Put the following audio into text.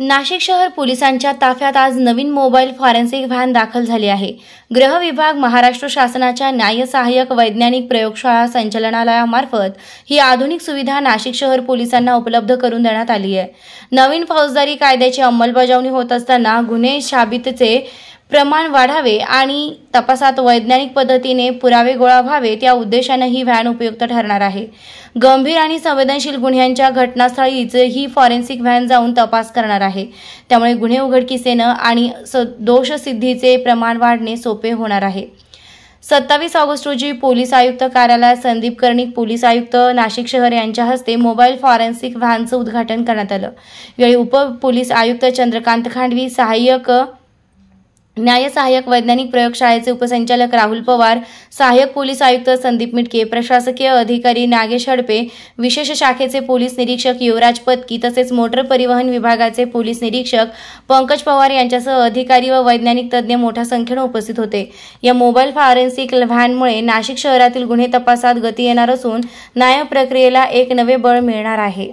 नाशिक शहर पोलिसांच्या ताफ्यात आज नवीन मोबाईल फॉरेन्सिक व्हॅन दाखल झाली आहे। गृह विभाग महाराष्ट्र शासनाच्या न्याय सहाय्यक वैज्ञानिक प्रयोगशाळा संचालनालयामार्फत ही आधुनिक सुविधा नाशिक शहर पोलिसांना उपलब्ध करून देण्यात आली आहे। नवीन फौजदारी कायद्याची अंमलबजावणी होत असताना गुन्हे शाबितीचे प्रमाण वाढावे आणि तपासात वैज्ञानिक पद्धतीने पुरावे गोळा व्हावेत या उद्देशाने ही व्हॅन उपयुक्त ठरणार आहे। गंभीर आणि संवेदनशील गुन्ह्यांच्या घटनास्थळीच ही फॉरेन्सिक व्हॅन जाऊन तपास करणार आहे। त्यामुळे गुन्हे उघडकीस येणे आणि दोष सिद्धीचे प्रमाण वाढणे सोपे होणार आहे। 27 ऑगस्ट रोजी पोलीस आयुक्त कार्यालयात संदीप कर्णिक, पोलीस आयुक्त नाशिक शहर यांच्या हस्ते मोबाईल फॉरेन्सिक व्हॅनचे उद्घाटन करण्यात आले। यावेळी उप पोलीस आयुक्त चंद्रकांत खांडवी, न्याय सहाय्यक वैज्ञानिक प्रयोगशाळेचे उपसंचालक राहुल पवार, सहाय्यक पोलीस आयुक्त संदीप मिटके, प्रशासकीय अधिकारी नागेश हडपे, विशेष शाखेचे पोलीस निरीक्षक युवराज पत्की तसेच मोटर परिवहन विभागाचे पोलीस निरीक्षक पंकज पवार यांच्यासह अधिकारी व वैज्ञानिक तज्ज्ञ मोठ्या संख्येने उपस्थित होते। या मोबाईल फॉरेन्सिक व्हॅनमुळे नाशिक शहरातील गुन्हे तपासात गती येणार असून न्याय प्रक्रियेला एक नवे बळ मिळणार आहे।